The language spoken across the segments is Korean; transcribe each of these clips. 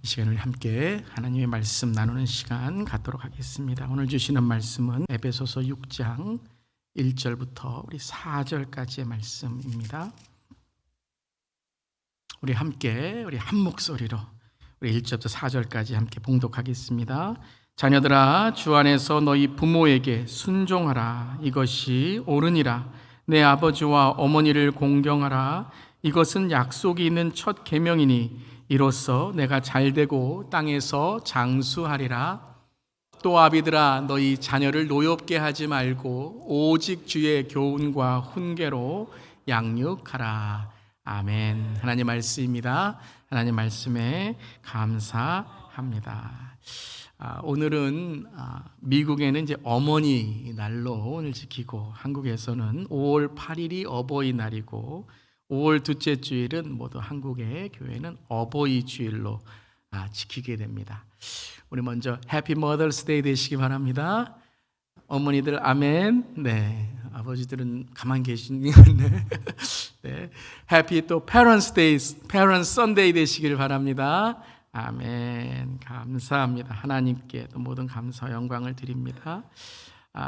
이 시간을 함께 하나님의 말씀 나누는 시간 갖도록 하겠습니다. 오늘 주시는 말씀은 에베소서 6장 1절부터 우리 4절까지의 말씀입니다. 우리 함께 우리 한 목소리로 우리 1절부터 4절까지 함께 봉독하겠습니다. 자녀들아, 주 안에서 너희 부모에게 순종하라. 이것이 옳으니라. 내 아버지와 어머니를 공경하라. 이것은 약속이 있는 첫 계명이니 이로써 내가 잘되고 땅에서 장수하리라. 또 아비들아, 너희 자녀를 노엽게 하지 말고 오직 주의 교훈과 훈계로 양육하라. 아멘. 하나님 말씀입니다. 하나님 말씀에 감사합니다. 오늘은 미국에는 이제 어머니 날로 오늘 지키고, 한국에서는 5월 8일이 어버이날이고 5월 둘째 주일은 모두 한국의 교회는 어버이 주일로 지키게 됩니다. 우리 먼저 해피 머더스 데이 되시기 바랍니다. 어머니들 아멘. 네, 아버지들은 가만 계시는데 네, 해피 또 페런스 데이, 페런스 선데이 되시기를 바랍니다. 아멘. 감사합니다. 하나님께 또 모든 감사와 영광을 드립니다.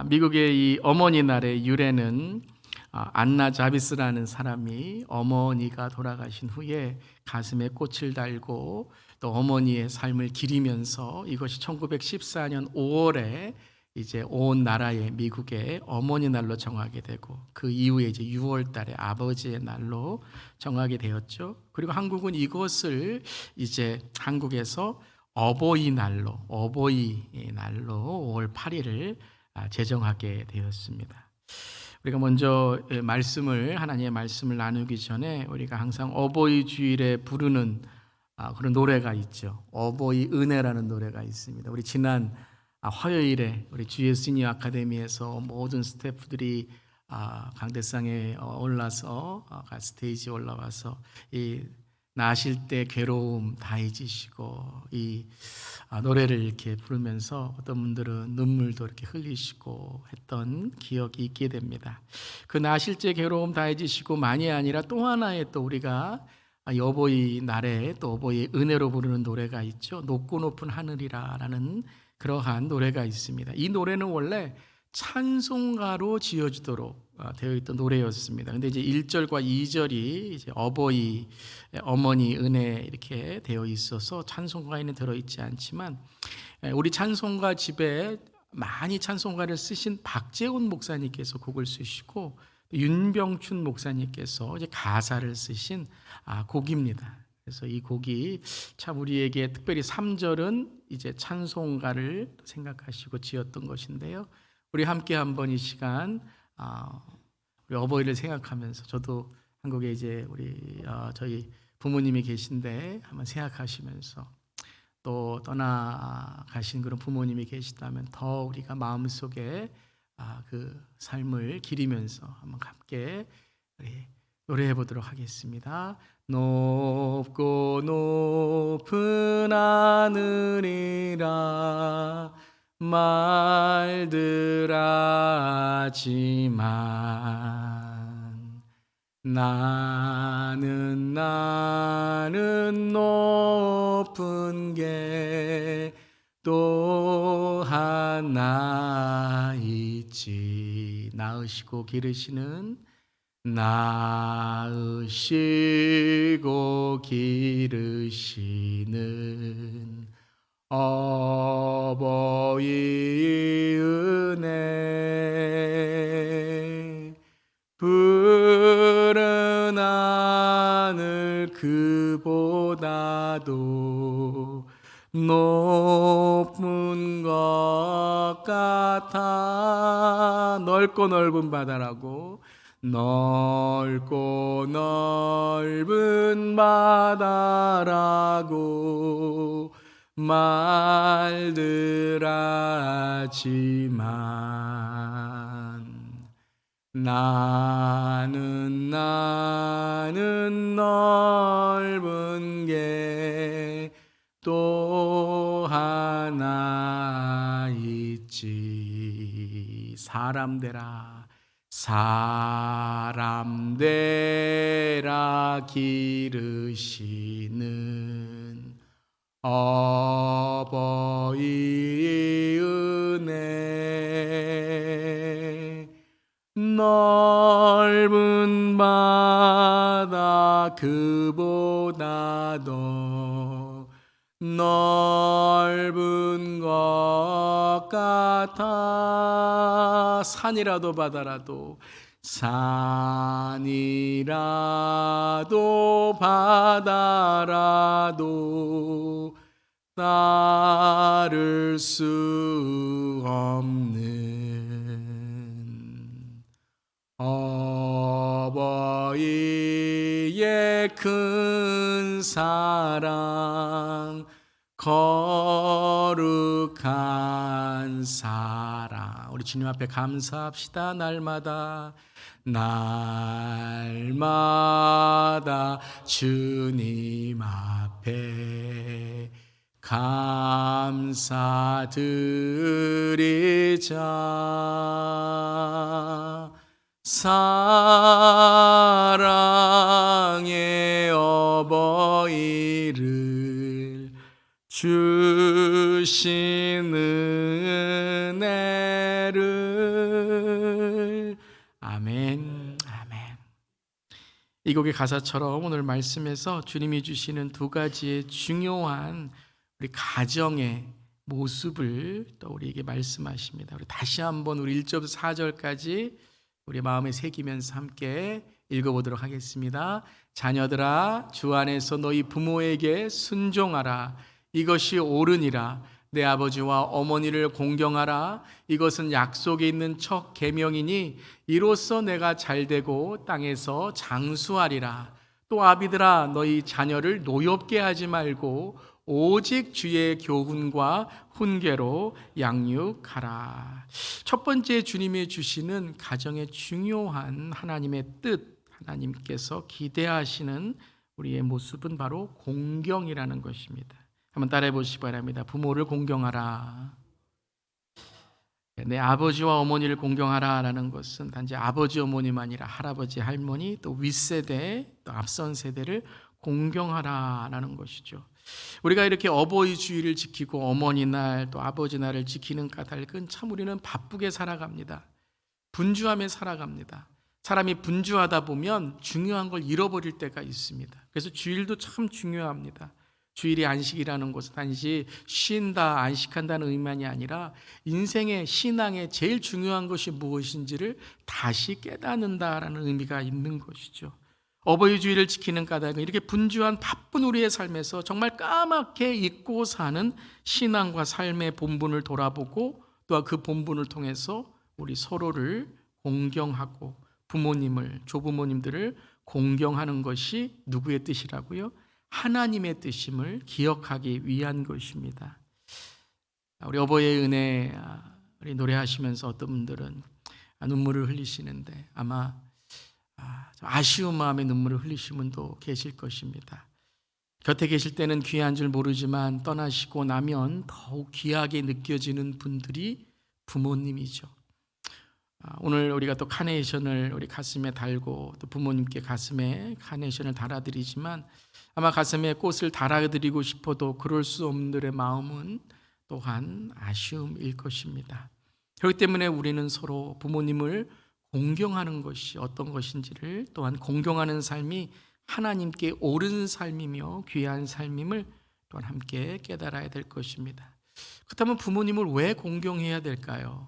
미국의 이 어머니 날의 유래는 안나 자비스라는 사람이 어머니가 돌아가신 후에 가슴에 꽃을 달고 또 어머니의 삶을 기리면서 이것이 1914년 5월에 이제 온 나라의 미국의 어머니 날로 정하게 되고, 그 이후에 이제 6월 달에 아버지의 날로 정하게 되었죠. 그리고 한국은 이것을 이제 한국에서 어버이 날로 5월 8일을 제정하게 되었습니다. 우리가 먼저 하나님의 말씀을 나누기 전에 우리가 항상 어버이 주일에 부르는 그런 노래가 있죠. 어버이 은혜라는 노래가 있습니다. 우리 지난 화요일에 우리 주의 시니어 아카데미에서 모든 스태프들이 강대상에 올라서 스테이지에 올라와서 이 나실 때 괴로움 다 잊으시고 이 노래를 이렇게 부르면서 어떤 분들은 눈물도 이렇게 흘리시고 했던 기억이 있게 됩니다. 그 나실 때 괴로움 다 잊으시고 만이 아니라 또 하나의 또 우리가 어버이 날에 또 어버이 은혜로 부르는 노래가 있죠. 높고 높은 하늘이라라는 그러한 노래가 있습니다. 이 노래는 원래 찬송가로 지어지도록 되어 있던 노래였습니다. 근데 이제 1절과 2절이 이제 어머니 은혜 이렇게 되어 있어서 찬송가에는 들어있지 않지만, 우리 찬송가 집에 많이 찬송가를 쓰신 박재훈 목사님께서 곡을 쓰시고 윤병춘 목사님께서 이제 가사를 쓰신 곡입니다. 그래서 이 곡이 참 우리에게 특별히 3절은 이제 찬송가를 생각하시고 지었던 것인데요. 우리 함께 한번 이 시간 우리 어버이를 생각하면서, 저도 한국에 이제 저희 부모님이 계신데 한번 생각하시면서, 또 떠나가신 그런 부모님이 계시다면 더 우리가 마음속에 그 삶을 기리면서 한번 함께 우리 노래해 보도록 하겠습니다. 높고 높은 하늘이라 말들 하지만 나는 높은 게 또 하나 있지. 낳으시고 기르시는, 낳으시고 기르시는 어버이 은혜, 푸른 하늘 그보다도 높은 것 같아. 넓고 넓은 바다라고, 넓고 넓은 바다라고 말들 하지만 나는 넓은 게 또 하나 있지. 사람 되라 기르시는 어버이의 은혜 넓은 바다 그보다 더 넓은 것 같아. 산이라도 바다라도 산이라도 바다라도 따를 수 없는 어버이의 큰 사랑, 거룩한 사랑. 우리 주님 앞에 감사합시다. 날마다 주님 앞에 감사드리자. 사랑의 어버이를 주신 은혜를. 아멘. 아멘. 이 곡의 가사처럼 오늘 말씀에서 주님이 주시는 두 가지의 중요한 우리 가정의 모습을 또 우리에게 말씀하십니다. 우리 다시 한번 우리 1절 4절까지 우리 마음에 새기면서 함께 읽어보도록 하겠습니다. 자녀들아, 주 안에서 너희 부모에게 순종하라. 이것이 옳으니라. 내 아버지와 어머니를 공경하라. 이것은 약속에 있는 첫 계명이니 이로써 내가 잘되고 땅에서 장수하리라. 또 아비들아, 너희 자녀를 노엽게 하지 말고 오직 주의 교훈과 훈계로 양육하라. 첫 번째 주님이 주시는 가정의 중요한 하나님의 뜻, 하나님께서 기대하시는 우리의 모습은 바로 공경이라는 것입니다. 한번 따라해 보시기 바랍니다. 부모를 공경하라. 내 아버지와 어머니를 공경하라라는 것은 단지 아버지 어머니만 아니라 할아버지 할머니 또 윗세대 또 앞선 세대를 공경하라라는 것이죠. 우리가 이렇게 어버이 주의를 지키고 어머니 날 또 아버지 날을 지키는 까닭은 참 우리는 바쁘게 살아갑니다. 분주함에 살아갑니다. 사람이 분주하다 보면 중요한 걸 잃어버릴 때가 있습니다. 그래서 주일도 참 중요합니다. 주일이 안식이라는 것은 단지 쉰다, 안식한다는 의미만이 아니라 인생의 신앙의 제일 중요한 것이 무엇인지를 다시 깨닫는다라는 의미가 있는 것이죠. 어버이 주일을 지키는 까닭은 이렇게 분주한 바쁜 우리의 삶에서 정말 까맣게 잊고 사는 신앙과 삶의 본분을 돌아보고 또한 그 본분을 통해서 우리 서로를 공경하고 부모님을, 조부모님들을 공경하는 것이 누구의 뜻이라고요? 하나님의 뜻임을 기억하기 위한 것입니다. 우리 어버이의 은혜, 우리 노래하시면서 어떤 분들은 눈물을 흘리시는데 아마 아쉬운 마음에 눈물을 흘리시는 분도 계실 것입니다. 곁에 계실 때는 귀한 줄 모르지만 떠나시고 나면 더욱 귀하게 느껴지는 분들이 부모님이죠. 오늘 우리가 또 카네이션을 우리 가슴에 달고 또 부모님께 가슴에 카네이션을 달아드리지만 아마 가슴에 꽃을 달아드리고 싶어도 그럴 수 없는 분들의 마음은 또한 아쉬움일 것입니다. 그렇기 때문에 우리는 서로 부모님을 공경하는 것이 어떤 것인지를 또한 공경하는 삶이 하나님께 옳은 삶이며 귀한 삶임을 또한 함께 깨달아야 될 것입니다. 그렇다면 부모님을 왜 공경해야 될까요?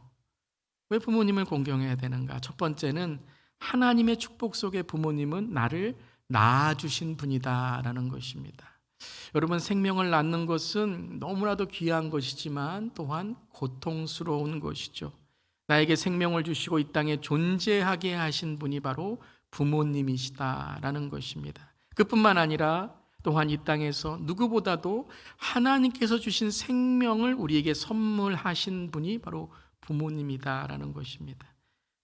왜 부모님을 공경해야 되는가? 첫 번째는 하나님의 축복 속에 부모님은 나를 낳아주신 분이다라는 것입니다. 여러분, 생명을 낳는 것은 너무나도 귀한 것이지만 또한 고통스러운 것이죠. 나에게 생명을 주시고 이 땅에 존재하게 하신 분이 바로 부모님이시다라는 것입니다. 그뿐만 아니라 또한 이 땅에서 누구보다도 하나님께서 주신 생명을 우리에게 선물하신 분이 바로 부모님이다라는 것입니다.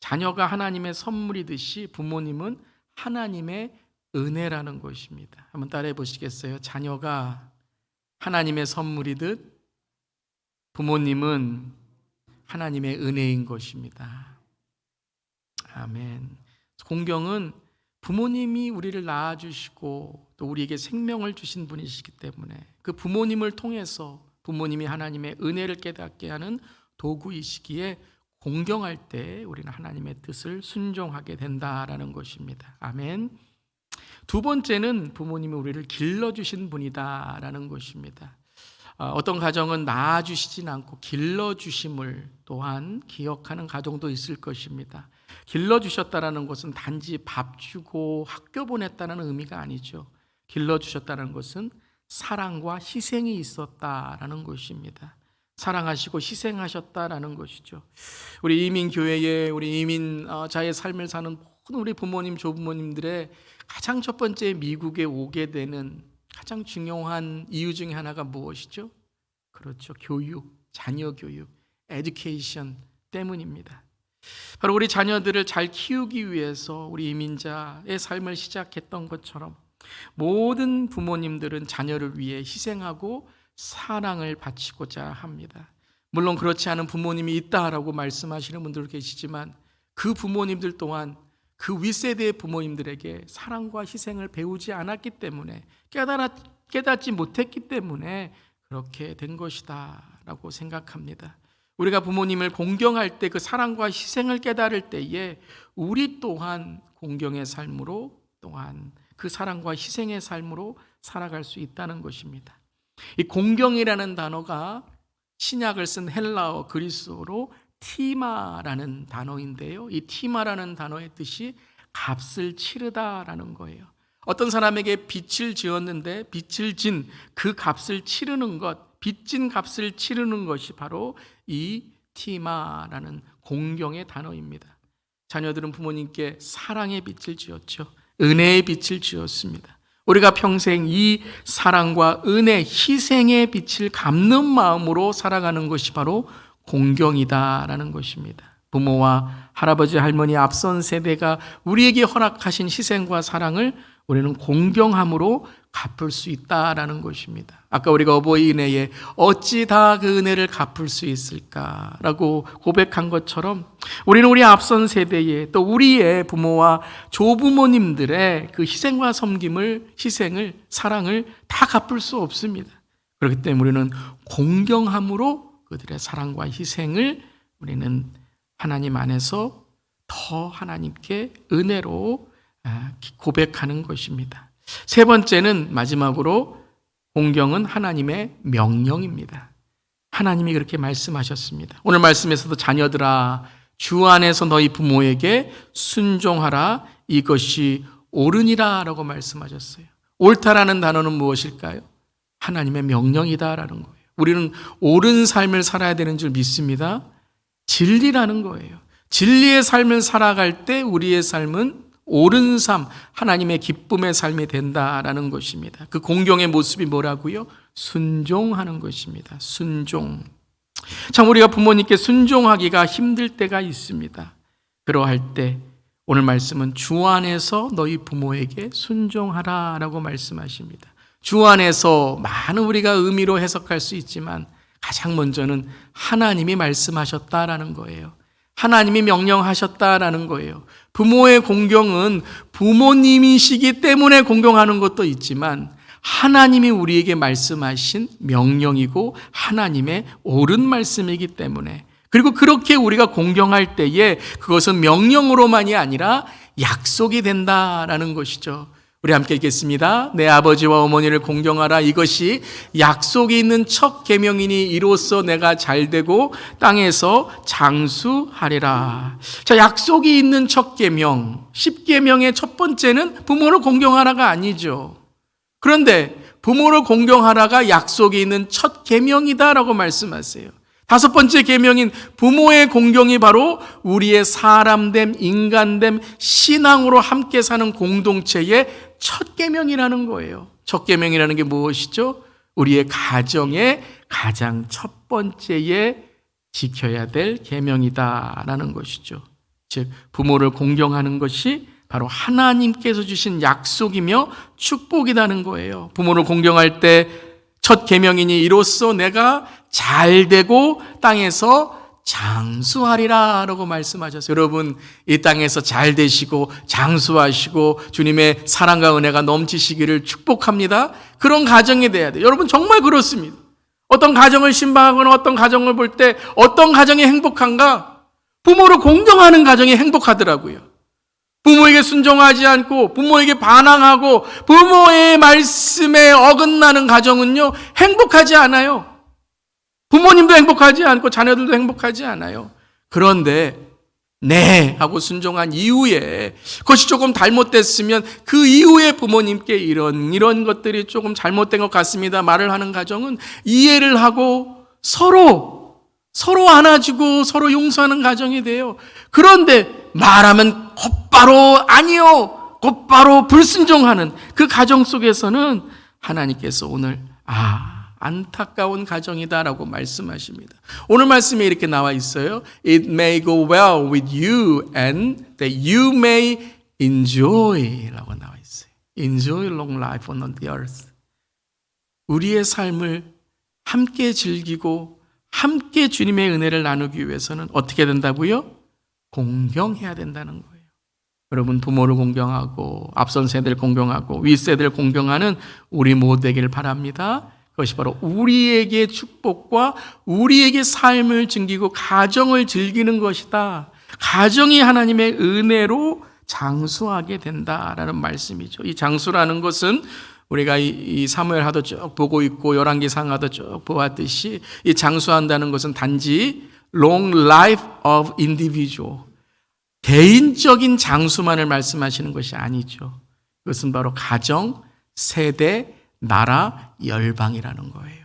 자녀가 하나님의 선물이듯이 부모님은 하나님의 은혜라는 것입니다. 한번 따라해 보시겠어요? 자녀가 하나님의 선물이듯 부모님은 하나님의 은혜인 것입니다. 아멘. 공경은 부모님이 우리를 낳아주시고 또 우리에게 생명을 주신 분이시기 때문에 그 부모님을 통해서 부모님이 하나님의 은혜를 깨닫게 하는 도구이시기에 공경할 때 우리는 하나님의 뜻을 순종하게 된다라는 것입니다. 아멘. 두 번째는 부모님이 우리를 길러주신 분이다라는 것입니다. 어떤 가정은 낳아주시진 않고 길러주심을 또한 기억하는 가정도 있을 것입니다. 길러주셨다는 것은 단지 밥 주고 학교 보냈다는 의미가 아니죠. 길러주셨다는 것은 사랑과 희생이 있었다라는 것입니다. 사랑하시고 희생하셨다라는 것이죠. 우리 이민교회에 우리 이민자의 삶을 사는 모든 우리 부모님, 조부모님들의 가장 첫 번째 미국에 오게 되는 가장 중요한 이유 중에 하나가 무엇이죠? 그렇죠. 교육, 자녀 교육, 에듀케이션 때문입니다. 바로 우리 자녀들을 잘 키우기 위해서 우리 이민자의 삶을 시작했던 것처럼 모든 부모님들은 자녀를 위해 희생하고 사랑을 바치고자 합니다. 물론 그렇지 않은 부모님이 있다라고 말씀하시는 분들 계시지만 그 부모님들 또한 그 윗세대의 부모님들에게 사랑과 희생을 배우지 않았기 때문에 깨닫지 못했기 때문에 그렇게 된 것이다 라고 생각합니다. 우리가 부모님을 공경할 때 그 사랑과 희생을 깨달을 때에 우리 또한 공경의 삶으로 또한 그 사랑과 희생의 삶으로 살아갈 수 있다는 것입니다. 이 공경이라는 단어가 신약을 쓴 헬라어 그리스어로 티마라는 단어인데요. 이 티마라는 단어의 뜻이 값을 치르다라는 거예요. 어떤 사람에게 빚을 지었는데 빚을 진 그 값을 치르는 것, 빚진 값을 치르는 것이 바로 이 티마라는 공경의 단어입니다. 자녀들은 부모님께 사랑의 빚을 지었죠. 은혜의 빚을 지었습니다. 우리가 평생 이 사랑과 은혜, 희생의 빚을 갚는 마음으로 살아가는 것이 바로 공경이다라는 것입니다. 부모와 할아버지, 할머니 앞선 세대가 우리에게 허락하신 희생과 사랑을 우리는 공경함으로 갚을 수 있다라는 것입니다. 아까 우리가 어버이은혜에 어찌 다 그 은혜를 갚을 수 있을까라고 고백한 것처럼 우리는 우리 앞선 세대에 또 우리의 부모와 조부모님들의 그 희생과 섬김을, 희생을, 사랑을 다 갚을 수 없습니다. 그렇기 때문에 우리는 공경함으로 그들의 사랑과 희생을 우리는 하나님 안에서 더 하나님께 은혜로 고백하는 것입니다. 세 번째는 마지막으로 공경은 하나님의 명령입니다. 하나님이 그렇게 말씀하셨습니다. 오늘 말씀에서도 자녀들아 주 안에서 너희 부모에게 순종하라 이것이 옳으니라 라고 말씀하셨어요. 옳다라는 단어는 무엇일까요? 하나님의 명령이다라는 거예요. 우리는 옳은 삶을 살아야 되는 줄 믿습니다. 진리라는 거예요. 진리의 삶을 살아갈 때 우리의 삶은 옳은 삶, 하나님의 기쁨의 삶이 된다라는 것입니다. 그 공경의 모습이 뭐라고요? 순종하는 것입니다. 순종. 참 우리가 부모님께 순종하기가 힘들 때가 있습니다. 그러할 때 오늘 말씀은 주 안에서 너희 부모에게 순종하라라고 말씀하십니다. 주 안에서 많은 우리가 의미로 해석할 수 있지만 가장 먼저는 하나님이 말씀하셨다라는 거예요. 하나님이 명령하셨다라는 거예요. 부모의 공경은 부모님이시기 때문에 공경하는 것도 있지만 하나님이 우리에게 말씀하신 명령이고 하나님의 옳은 말씀이기 때문에 그리고 그렇게 우리가 공경할 때에 그것은 명령으로만이 아니라 약속이 된다라는 것이죠. 우리 함께 읽겠습니다. 내 아버지와 어머니를 공경하라 이것이 약속이 있는 첫 계명이니 이로써 내가 잘되고 땅에서 장수하리라. 자, 약속이 있는 첫 계명, 10계명의 첫 번째는 부모를 공경하라가 아니죠. 그런데 부모를 공경하라가 약속이 있는 첫 계명이다라고 말씀하세요. 다섯 번째 계명인 부모의 공경이 바로 우리의 사람됨, 인간됨, 신앙으로 함께 사는 공동체의 첫 계명이라는 거예요. 첫 계명이라는 게 무엇이죠? 우리의 가정의 가장 첫 번째에 지켜야 될 계명이다라는 것이죠. 즉 부모를 공경하는 것이 바로 하나님께서 주신 약속이며 축복이라는 거예요. 부모를 공경할 때 첫 계명이니 이로써 내가 잘되고 땅에서 장수하리라 라고 말씀하셨어요. 여러분, 이 땅에서 잘 되시고 장수하시고 주님의 사랑과 은혜가 넘치시기를 축복합니다. 그런 가정이 돼야 돼요. 여러분, 정말 그렇습니다. 어떤 가정을 신방하거나 어떤 가정을 볼 때 어떤 가정이 행복한가? 부모를 공경하는 가정이 행복하더라고요. 부모에게 순종하지 않고 부모에게 반항하고 부모의 말씀에 어긋나는 가정은요, 행복하지 않아요. 부모님도 행복하지 않고 자녀들도 행복하지 않아요. 그런데 네 하고 순종한 이후에 그것이 조금 잘못됐으면 그 이후에 부모님께 이런 것들이 조금 잘못된 것 같습니다 말을 하는 가정은 이해를 하고 서로 안아주고 서로 용서하는 가정이 돼요. 그런데 말하면 곧바로 아니요, 곧바로 불순종하는 그 가정 속에서는 하나님께서 오늘 안타까운 가정이다라고 말씀하십니다. 오늘 말씀에 이렇게 나와 있어요. It may go well with you and that you may enjoy 라고 나와 있어요. Enjoy long life on the earth. 우리의 삶을 함께 즐기고 함께 주님의 은혜를 나누기 위해서는 어떻게 된다고요? 공경해야 된다는 거예요. 여러분, 부모를 공경하고 앞선 세대를 공경하고 윗세대를 공경하는 우리 모두 되기를 바랍니다. 그것이 바로 우리에게 축복과 우리에게 삶을 즐기고 가정을 즐기는 것이다. 가정이 하나님의 은혜로 장수하게 된다라는 말씀이죠. 이 장수라는 것은 우리가 이 사무엘하도 쭉 보고 있고 열왕기상하도 쭉 보았듯이 이 장수한다는 것은 단지 long life of individual, 개인적인 장수만을 말씀하시는 것이 아니죠. 그것은 바로 가정, 세대, 나라, 열방이라는 거예요.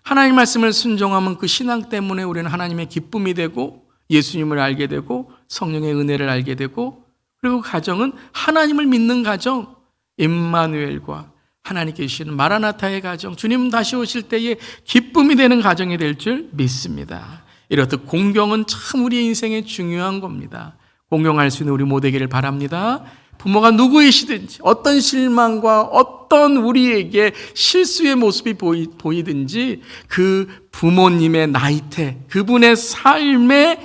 하나님 말씀을 순종하면 그 신앙 때문에 우리는 하나님의 기쁨이 되고 예수님을 알게 되고 성령의 은혜를 알게 되고, 그리고 가정은 하나님을 믿는 가정, 임마누엘과 하나님께 주시는 마라나타의 가정, 주님 다시 오실 때에 기쁨이 되는 가정이 될 줄 믿습니다. 이렇듯 공경은 참 우리 인생에 중요한 겁니다. 공경할 수 있는 우리 모두 되기를 바랍니다. 부모가 누구이시든지 어떤 실망과 어떤 우리에게 실수의 모습이 보이든지 그 부모님의 나이테, 그분의 삶의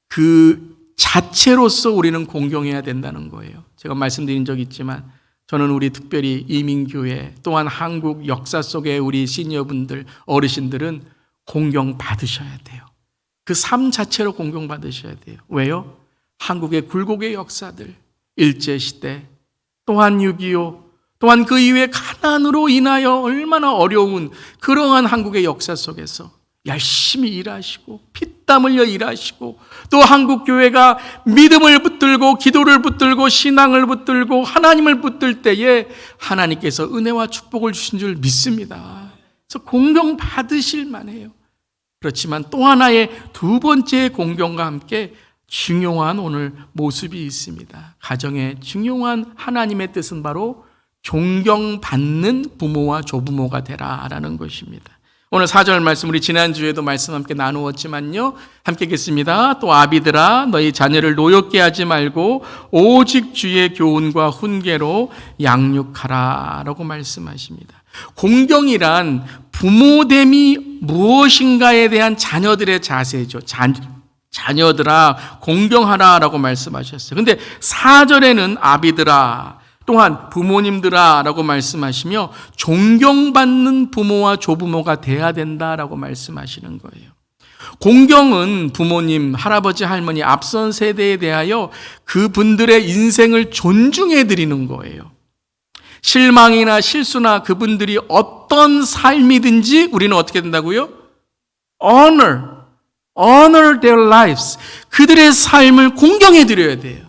그 자체로서 우리는 공경해야 된다는 거예요. 제가 말씀드린 적이 있지만 저는 우리 특별히 이민교회 또한 한국 역사 속의 우리 시니어분들, 어르신들은 공경받으셔야 돼요. 그 삶 자체로 공경받으셔야 돼요. 왜요? 한국의 굴곡의 역사들, 일제시대, 또한 6.25, 또한 그 이후에 가난으로 인하여 얼마나 어려운 그러한 한국의 역사 속에서 열심히 일하시고 피땀 흘려 일하시고 또 한국교회가 믿음을 붙들고 기도를 붙들고 신앙을 붙들고 하나님을 붙들 때에 하나님께서 은혜와 축복을 주신 줄 믿습니다. 그래서 공경받으실 만해요. 그렇지만 또 하나의 두 번째 공경과 함께 중요한 오늘 모습이 있습니다. 가정의 중요한 하나님의 뜻은 바로 존경받는 부모와 조부모가 되라라는 것입니다. 오늘 4절 말씀 우리 지난주에도 말씀 함께 나누었지만요, 함께 읽겠습니다. 또 아비들아 너희 자녀를 노엽게 하지 말고 오직 주의 교훈과 훈계로 양육하라 라고 말씀하십니다. 공경이란 부모됨이 무엇인가에 대한 자녀들의 자세죠. 자녀들아 공경하라 라고 말씀하셨어요. 근데 4절에는 아비들아 또한 부모님들아 라고 말씀하시며 존경받는 부모와 조부모가 돼야 된다라고 말씀하시는 거예요. 공경은 부모님, 할아버지, 할머니, 앞선 세대에 대하여 그분들의 인생을 존중해 드리는 거예요. 실망이나 실수나 그분들이 어떤 삶이든지 우리는 어떻게 된다고요? Honor their lives. 그들의 삶을 공경해 드려야 돼요.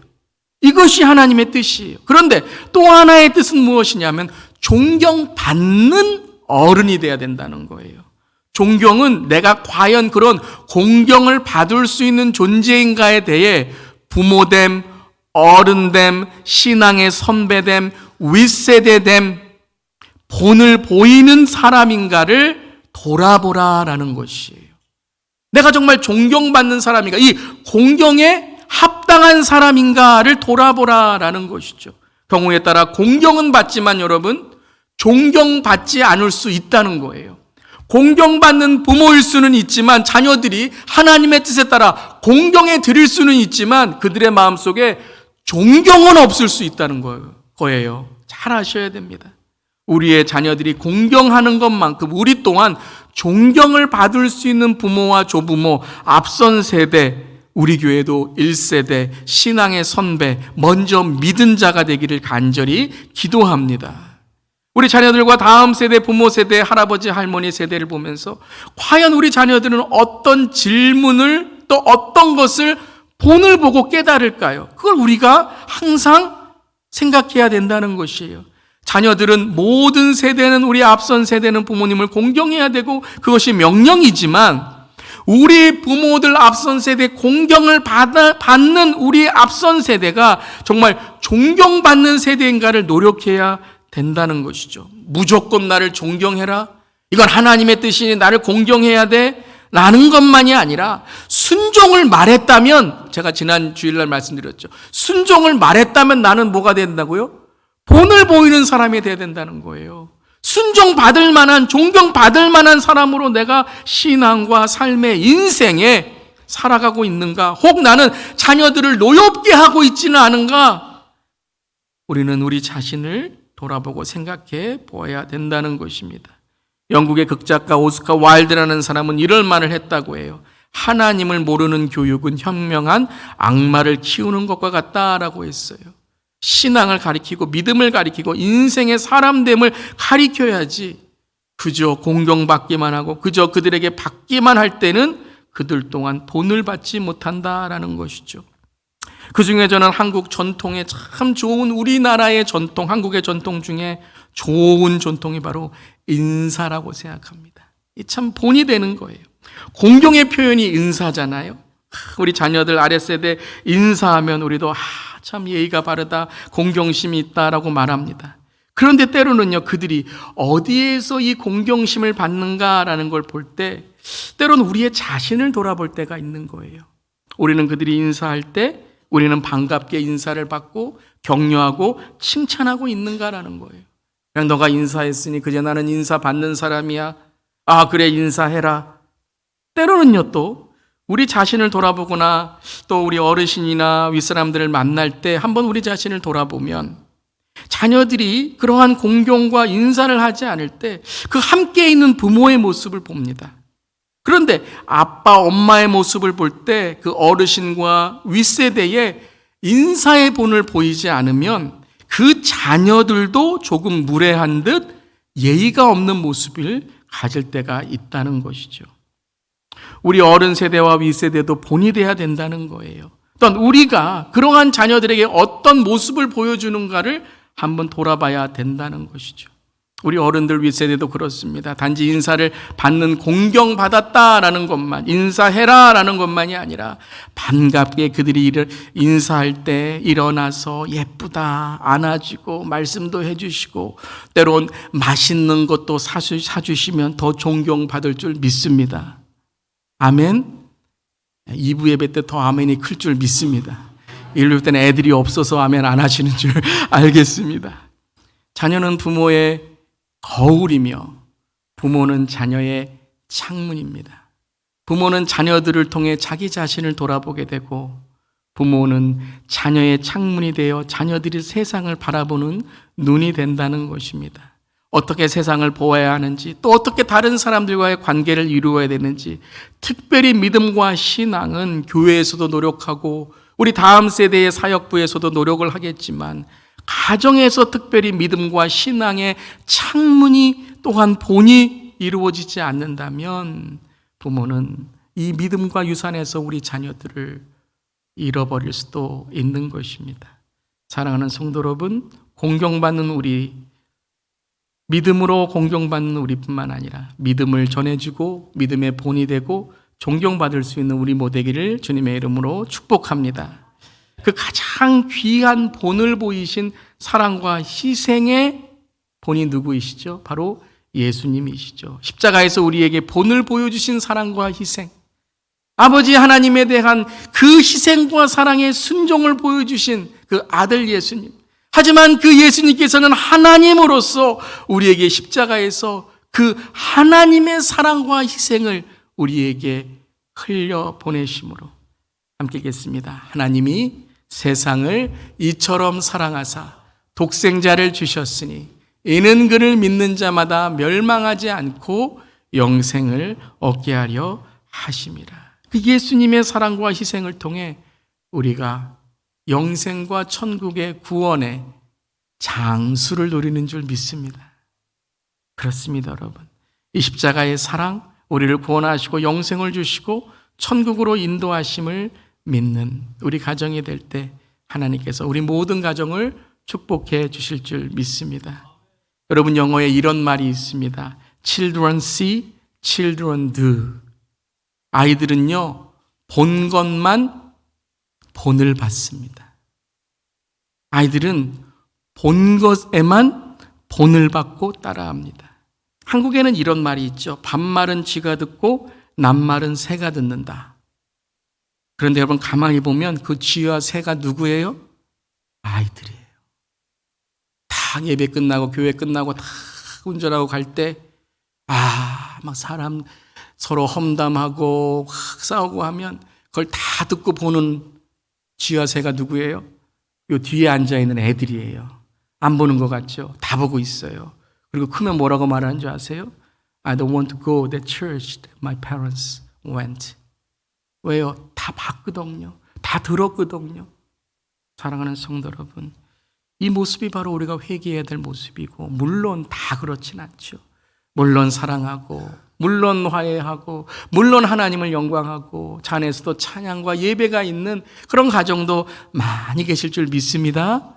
이것이 하나님의 뜻이에요. 그런데 또 하나의 뜻은 무엇이냐면 존경받는 어른이 돼야 된다는 거예요. 존경은 내가 과연 그런 공경을 받을 수 있는 존재인가에 대해 부모됨, 어른됨, 신앙의 선배됨, 윗세대됨, 본을 보이는 사람인가를 돌아보라라는 것이에요. 내가 정말 존경받는 사람인가, 이 공경에 합당한 사람인가를 돌아보라라는 것이죠. 경우에 따라 공경은 받지만 여러분, 존경받지 않을 수 있다는 거예요. 공경받는 부모일 수는 있지만 자녀들이 하나님의 뜻에 따라 공경해 드릴 수는 있지만 그들의 마음속에 존경은 없을 수 있다는 거예요. 잘 아셔야 됩니다. 우리의 자녀들이 공경하는 것만큼 우리 또한 존경을 받을 수 있는 부모와 조부모, 앞선 세대, 우리 교회도 1세대, 신앙의 선배, 먼저 믿은 자가 되기를 간절히 기도합니다. 우리 자녀들과 다음 세대, 부모 세대, 할아버지, 할머니 세대를 보면서 과연 우리 자녀들은 어떤 질문을 또 어떤 것을 본을 보고 깨달을까요? 그걸 우리가 항상 생각해야 된다는 것이에요. 자녀들은 모든 세대는 우리 앞선 세대는 부모님을 공경해야 되고 그것이 명령이지만 우리 부모들 앞선 세대 공경을 받는 우리 앞선 세대가 정말 존경받는 세대인가를 노력해야 된다는 것이죠. 무조건 나를 존경해라. 이건 하나님의 뜻이니 나를 공경해야 돼. 라는 것만이 아니라 순종을 말했다면 제가 지난 주일날 말씀드렸죠. 순종을 말했다면 나는 뭐가 된다고요? 본을 보이는 사람이 돼야 된다는 거예요. 순종받을 만한, 존경받을 만한 사람으로 내가 신앙과 삶의 인생에 살아가고 있는가? 혹 나는 자녀들을 노엽게 하고 있지는 않은가? 우리는 우리 자신을 돌아보고 생각해 보아야 된다는 것입니다. 영국의 극작가 오스카 와일드라는 사람은 이런 말을 했다고 해요. 하나님을 모르는 교육은 현명한 악마를 키우는 것과 같다라고 했어요. 신앙을 가리키고 믿음을 가리키고 인생의 사람됨을 가리켜야지 그저 공경받기만 하고 그저 그들에게 받기만 할 때는 그들 동안 본을 받지 못한다라는 것이죠. 그중에 저는 한국 전통에 참 좋은 우리나라의 전통, 한국의 전통 중에 좋은 전통이 바로 인사라고 생각합니다. 이 참 본이 되는 거예요. 공경의 표현이 인사잖아요. 우리 자녀들 아랫세대 인사하면 우리도 참 예의가 바르다, 공경심이 있다라고 말합니다. 그런데 때로는요, 그들이 어디에서 이 공경심을 받는가라는 걸 볼 때 때로는 우리의 자신을 돌아볼 때가 있는 거예요. 우리는 그들이 인사할 때 우리는 반갑게 인사를 받고 격려하고 칭찬하고 있는가라는 거예요. 그냥 너가 인사했으니 그제 나는 인사 받는 사람이야. 아, 그래, 인사해라. 때로는요, 또 우리 자신을 돌아보거나 또 우리 어르신이나 윗사람들을 만날 때 한번 우리 자신을 돌아보면 자녀들이 그러한 공경과 인사를 하지 않을 때 그 함께 있는 부모의 모습을 봅니다. 그런데 아빠, 엄마의 모습을 볼 때 그 어르신과 윗세대의 인사의 본을 보이지 않으면 그 자녀들도 조금 무례한 듯 예의가 없는 모습을 가질 때가 있다는 것이죠. 우리 어른 세대와 윗세대도 본이 돼야 된다는 거예요. 또한 우리가 그러한 자녀들에게 어떤 모습을 보여주는가를 한번 돌아봐야 된다는 것이죠. 우리 어른들 윗세대도 그렇습니다. 단지 인사를 받는 공경받았다라는 것만, 인사해라라는 것만이 아니라 반갑게 그들이 인사할 때 일어나서 예쁘다, 안아주고 말씀도 해주시고 때론 맛있는 것도 사주시면 더 존경받을 줄 믿습니다. 아멘? 2부 예배 때 더 아멘이 클 줄 믿습니다. 1부 때는 애들이 없어서 아멘 안 하시는 줄 알겠습니다. 자녀는 부모의 거울이며 부모는 자녀의 창문입니다. 부모는 자녀들을 통해 자기 자신을 돌아보게 되고 부모는 자녀의 창문이 되어 자녀들이 세상을 바라보는 눈이 된다는 것입니다. 어떻게 세상을 보아야 하는지 또 어떻게 다른 사람들과의 관계를 이루어야 되는지 특별히 믿음과 신앙은 교회에서도 노력하고 우리 다음 세대의 사역부에서도 노력을 하겠지만 가정에서 특별히 믿음과 신앙의 창문이 또한 본이 이루어지지 않는다면 부모는 이 믿음과 유산에서 우리 자녀들을 잃어버릴 수도 있는 것입니다. 사랑하는 성도 여러분, 공경받는 우리, 믿음으로 공경받는 우리뿐만 아니라 믿음을 전해주고 믿음의 본이 되고 존경받을 수 있는 우리 모두기를 주님의 이름으로 축복합니다. 그 가장 귀한 본을 보이신 사랑과 희생의 본이 누구이시죠? 바로 예수님이시죠. 십자가에서 우리에게 본을 보여주신 사랑과 희생, 아버지 하나님에 대한 그 희생과 사랑의 순종을 보여주신 그 아들 예수님. 하지만 그 예수님께서는 하나님으로서 우리에게 십자가에서 그 하나님의 사랑과 희생을 우리에게 흘려 보내심으로 함께 읽겠습니다. 하나님이 세상을 이처럼 사랑하사 독생자를 주셨으니 이는 그를 믿는 자마다 멸망하지 않고 영생을 얻게 하려 하심이라. 그 예수님의 사랑과 희생을 통해 우리가 영생과 천국의 구원의 장수를 누리는 줄 믿습니다. 그렇습니다, 여러분. 이 십자가의 사랑, 우리를 구원하시고 영생을 주시고 천국으로 인도하심을 믿는 우리 가정이 될 때 하나님께서 우리 모든 가정을 축복해 주실 줄 믿습니다. 여러분, 영어에 이런 말이 있습니다. Children see, children do. 아이들은요, 본 것만 본을 받습니다. 아이들은 본 것에만 본을 받고 따라합니다. 한국에는 이런 말이 있죠. 반말은 쥐가 듣고 낱말은 새가 듣는다. 그런데 여러분 가만히 보면 그 쥐와 새가 누구예요? 아이들이에요. 다 예배 끝나고 교회 끝나고 다 운전하고 갈 때 막 사람 서로 험담하고 막 싸우고 하면 그걸 다 듣고 보는 쥐와 새가 누구예요? 요 뒤에 앉아있는 애들이에요. 안 보는 것 같죠? 다 보고 있어요. 그리고 크면 뭐라고 말하는 줄 아세요? I don't want to go to the church that my parents went. 왜요? 다 봤거든요. 다 들었거든요. 사랑하는 성도 여러분, 이 모습이 바로 우리가 회개해야 될 모습이고, 물론 다 그렇진 않죠. 물론 사랑하고, 물론 화해하고, 물론 하나님을 영광하고, 잔에서도 찬양과 예배가 있는 그런 가정도 많이 계실 줄 믿습니다.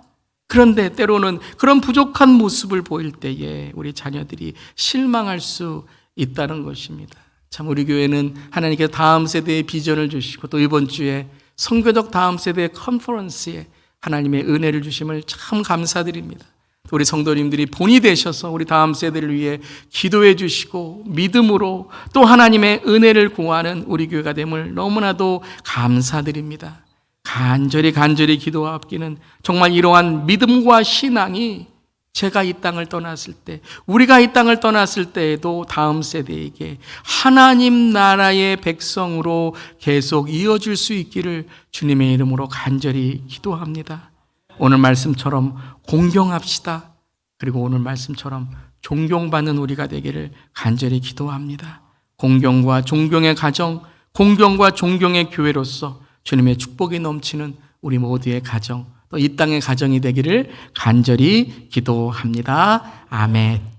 그런데 때로는 그런 부족한 모습을 보일 때에 우리 자녀들이 실망할 수 있다는 것입니다. 참 우리 교회는 하나님께서 다음 세대의 비전을 주시고 또 이번 주에 선교적 다음 세대의 컨퍼런스에 하나님의 은혜를 주심을 참 감사드립니다. 우리 성도님들이 본이 되셔서 우리 다음 세대를 위해 기도해 주시고 믿음으로 또 하나님의 은혜를 구하는 우리 교회가 됨을 너무나도 감사드립니다. 간절히 기도하옵기는 정말 이러한 믿음과 신앙이 제가 이 땅을 떠났을 때, 우리가 이 땅을 떠났을 때에도 다음 세대에게 하나님 나라의 백성으로 계속 이어질 수 있기를 주님의 이름으로 간절히 기도합니다. 오늘 말씀처럼 공경합시다. 그리고 오늘 말씀처럼 존경받는 우리가 되기를 간절히 기도합니다. 공경과 존경의 가정, 공경과 존경의 교회로서 주님의 축복이 넘치는 우리 모두의 가정, 또 이 땅의 가정이 되기를 간절히 기도합니다. 아멘.